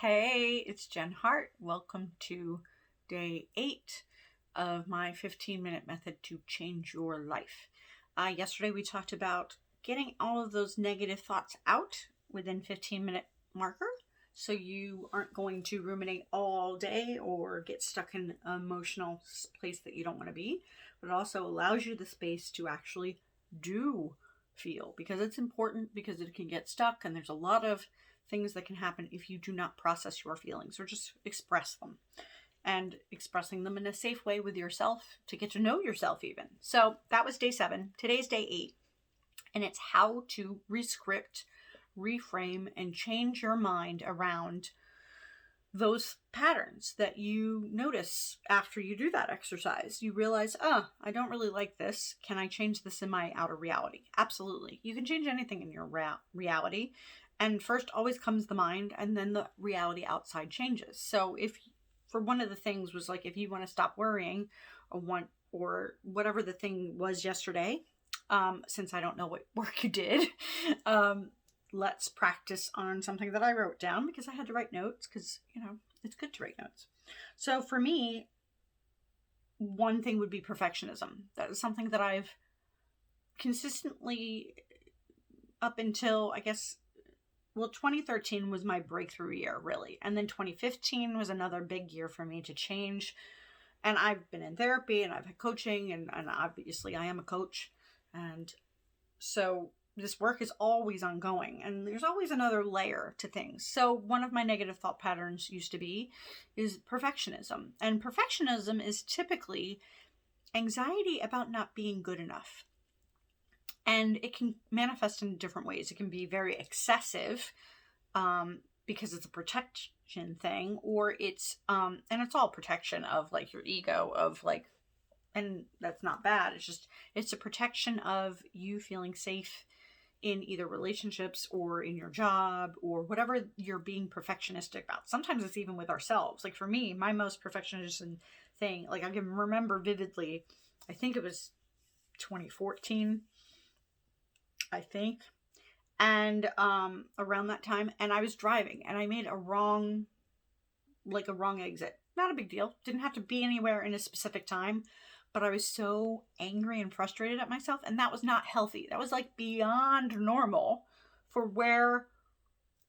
Hey, it's Jen Hart. Welcome to day 8 of my 15-minute method to change your life. Yesterday we talked about getting all of those negative thoughts out within 15-minute marker so you aren't going to ruminate all day or get stuck in an emotional place that you don't want to be, but it also allows you the space to actually do feel, because it's important, because it can get stuck and there's a lot of things that can happen if you do not process your feelings or just express them, and expressing them in a safe way with yourself to get to know yourself even. So that was day 7. Today's day 8, and it's how to rescript, reframe, and change your mind around those patterns that you notice after you do that exercise. You realize, I don't really like this. Can I change this in my outer reality? Absolutely. You can change anything in your reality. And first always comes the mind, and then the reality outside changes. So if, for one of the things was like, if you want to stop worrying or whatever the thing was yesterday, since I don't know what work you did, let's practice on something that I wrote down, because I had to write notes, because, it's good to write notes. So for me, one thing would be perfectionism. That is something that I've consistently, up until, 2013 was my breakthrough year, really. And then 2015 was another big year for me to change. And I've been in therapy and I've had coaching, and obviously I am a coach. And so this work is always ongoing, and there's always another layer to things. So one of my negative thought patterns is perfectionism. And perfectionism is typically anxiety about not being good enough. And it can manifest in different ways. It can be very excessive, because it's a protection thing, or it's and it's all protection of like your ego, of like, and that's not bad. It's a protection of you feeling safe in either relationships or in your job or whatever you're being perfectionistic about. Sometimes it's even with ourselves. Like for me, my most perfectionistic thing, like I can remember vividly, I think it was 2014, and around that time, and I was driving and I made a wrong exit. Not a big deal. Didn't have to be anywhere in a specific time, but I was so angry and frustrated at myself, and that was not healthy. That was like beyond normal for where,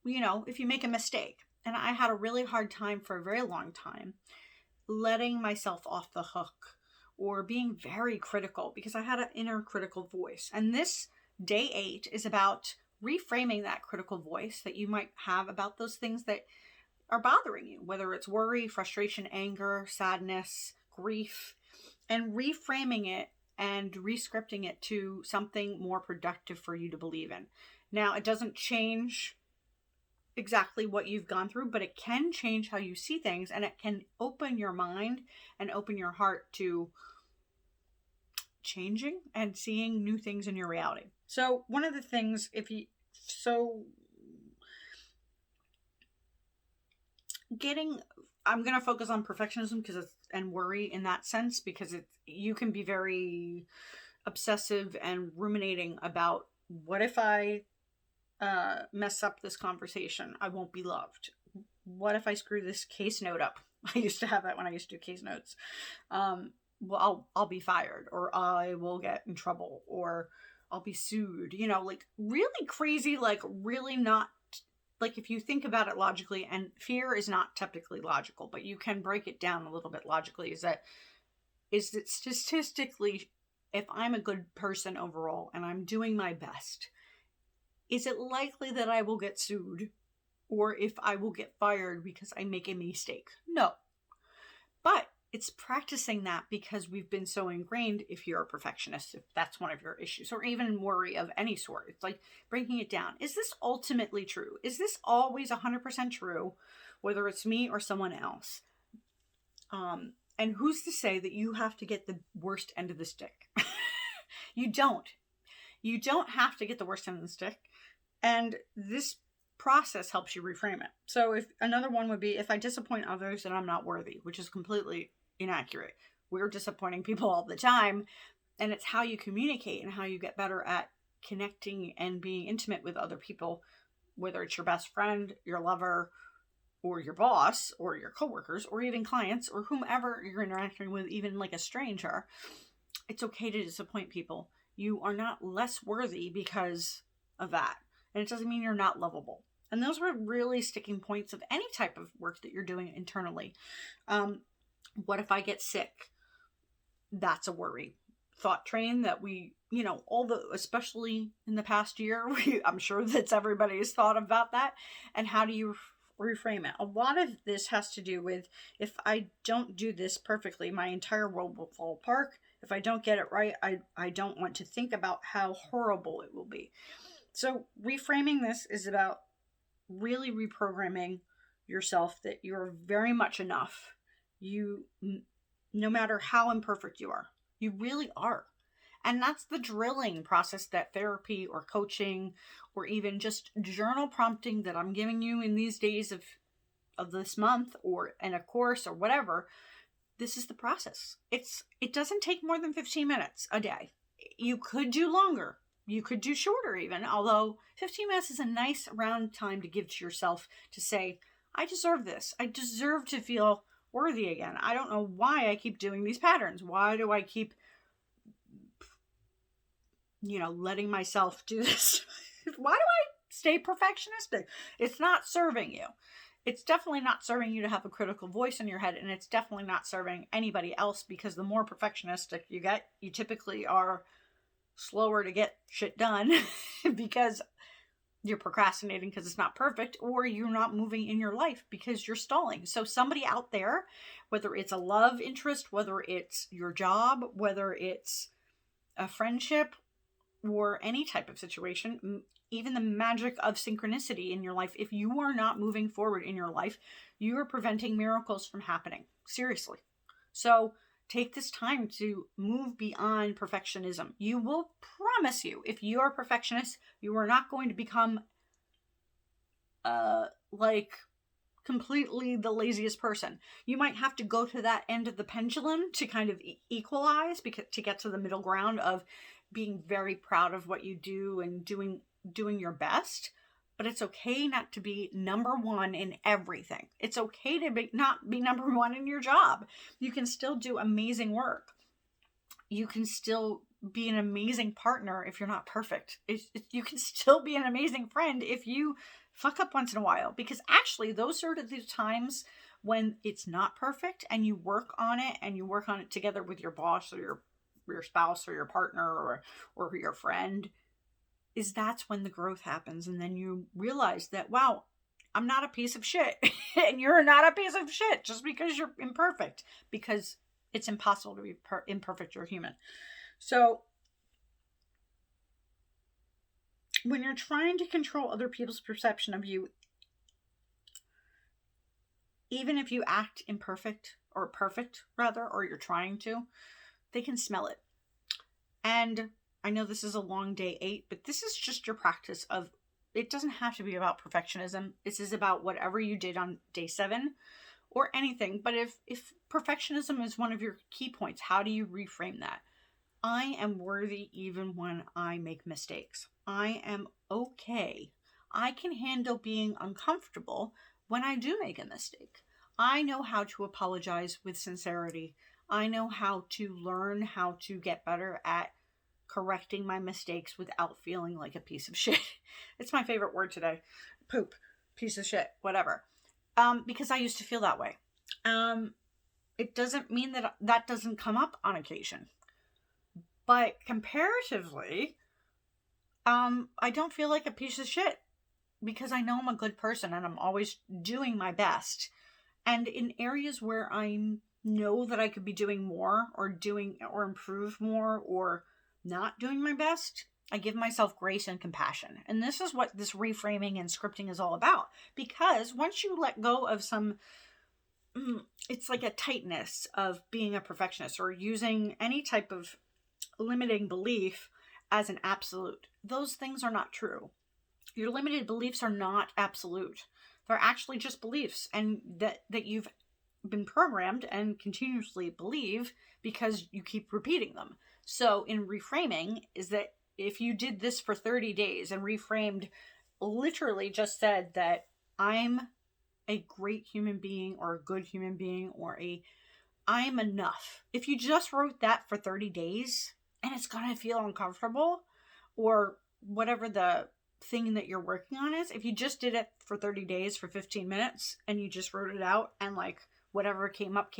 if you make a mistake. And I had a really hard time for a very long time letting myself off the hook or being very critical, because I had an inner critical voice. And this day 8 is about reframing that critical voice that you might have about those things that are bothering you, whether it's worry, frustration, anger, sadness, grief, and reframing it and rescripting it to something more productive for you to believe in. Now, it doesn't change exactly what you've gone through, but it can change how you see things, and it can open your mind and open your heart to changing and seeing new things in your reality. So one of the things, I'm going to focus on perfectionism and worry in that sense, because you can be very obsessive and ruminating about, what if I mess up this conversation? I won't be loved. What if I screw this case note up? I used to have that when I used to do case notes. Well, I'll be fired, or I will get in trouble, or I'll be sued, like really crazy, like really not, like if you think about it logically, and fear is not typically logical, but you can break it down a little bit logically, is that statistically, if I'm a good person overall and I'm doing my best, is it likely that I will get sued, or if I will get fired because I make a mistake? No. But it's practicing that, because we've been so ingrained, if you're a perfectionist, if that's one of your issues, or even worry of any sort, it's like breaking it down. Is this ultimately true? Is this always 100% true, whether it's me or someone else? And who's to say that you have to get the worst end of the stick? You don't. You don't have to get the worst end of the stick. And this process helps you reframe it. So if another one would be, if I disappoint others, then I'm not worthy, which is completely inaccurate. We're disappointing people all the time, and it's how you communicate and how you get better at connecting and being intimate with other people, whether it's your best friend, your lover, or your boss or your coworkers or even clients or whomever you're interacting with, even like a stranger, it's okay to disappoint people. You are not less worthy because of that. And it doesn't mean you're not lovable. And those were really sticking points of any type of work that you're doing internally. What if I get sick? That's a worry. Thought train that we, especially in the past year, I'm sure that's everybody's thought about that. And how do you reframe it? A lot of this has to do with, if I don't do this perfectly, my entire world will fall apart. If I don't get it right, I don't want to think about how horrible it will be. So reframing this is about really reprogramming yourself that you're very much enough. No matter how imperfect you are, you really are. And that's the drilling process that therapy or coaching or even just journal prompting that I'm giving you in these days of this month or in a course or whatever. This is the process. It doesn't take more than 15 minutes a day. You could do longer. You could do shorter even, although 15 minutes is a nice round time to give to yourself to say, I deserve this. I deserve to feel worthy again. I don't know why I keep doing these patterns. Why do I keep, letting myself do this? Why do I stay perfectionistic? It's not serving you. It's definitely not serving you to have a critical voice in your head, and it's definitely not serving anybody else, because the more perfectionistic you get, you typically are slower to get shit done because you're procrastinating because it's not perfect, or you're not moving in your life because you're stalling. So somebody out there, whether it's a love interest, whether it's your job, whether it's a friendship or any type of situation, even the magic of synchronicity in your life, if you are not moving forward in your life, you are preventing miracles from happening. Seriously. So take this time to move beyond perfectionism. You will promise you, if you are a perfectionist, you are not going to become completely the laziest person. You might have to go to that end of the pendulum to kind of equalize, because to get to the middle ground of being very proud of what you do and doing your best. But it's okay not to be number one in everything. It's okay to not be number one in your job. You can still do amazing work. You can still be an amazing partner if you're not perfect. You can still be an amazing friend if you fuck up once in a while. Because actually, those are the times when it's not perfect and you work on it, and you work on it together with your boss or your spouse or your partner or your friend, that's when the growth happens. And then you realize that, wow, I'm not a piece of shit. And you're not a piece of shit just because you're imperfect, because it's impossible to be imperfect. You're human. So when you're trying to control other people's perception of you, even if you act imperfect or perfect rather, or you're trying to, they can smell it. And I know this is a long day 8, but this is just your practice of, it doesn't have to be about perfectionism. This is about whatever you did on day 7 or anything. But if perfectionism is one of your key points, how do you reframe that? I am worthy even when I make mistakes. I am okay. I can handle being uncomfortable when I do make a mistake. I know how to apologize with sincerity. I know how to learn how to get better at correcting my mistakes without feeling like a piece of shit. It's my favorite word today. Poop, piece of shit, whatever. Because I used to feel that way. It doesn't mean that doesn't come up on occasion. But comparatively, I don't feel like a piece of shit, because I know I'm a good person and I'm always doing my best. And in areas where I know that I could be doing more or improve more or not doing my best, I give myself grace and compassion. And this is what this reframing and scripting is all about. Because once you let go of it's like a tightness of being a perfectionist or using any type of limiting belief as an absolute. Those things are not true. Your limited beliefs are not absolute. They're actually just beliefs, and that you've been programmed and continuously believe because you keep repeating them. So in reframing is that if you did this for 30 days and reframed, literally just said that I'm a great human being or a good human being or a I'm enough. If you just wrote that for 30 days and it's going to feel uncomfortable, or whatever the thing that you're working on is, if you just did it for 30 days for 15 minutes and you just wrote it out and like whatever came up,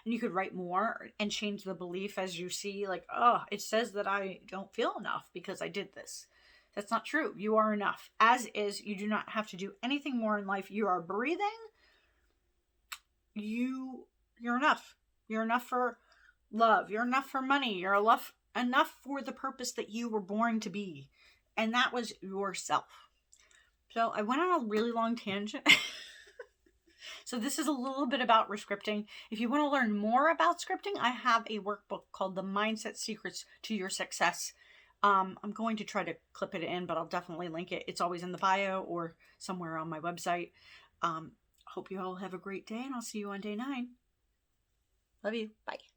and you could write more and change the belief as you see, like, oh, it says that I don't feel enough because I did this. That's not true. You are enough. As is, you do not have to do anything more in life. You are breathing. You're enough. You're enough for love. You're enough for money. You're enough for the purpose that you were born to be. And that was yourself. So I went on a really long tangent. So this is a little bit about rescripting. If you want to learn more about scripting, I have a workbook called The Mindset Secrets to Your Success. I'm going to try to clip it in, but I'll definitely link it. It's always in the bio or somewhere on my website. Hope you all have a great day, and I'll see you on day 9. Love you. Bye.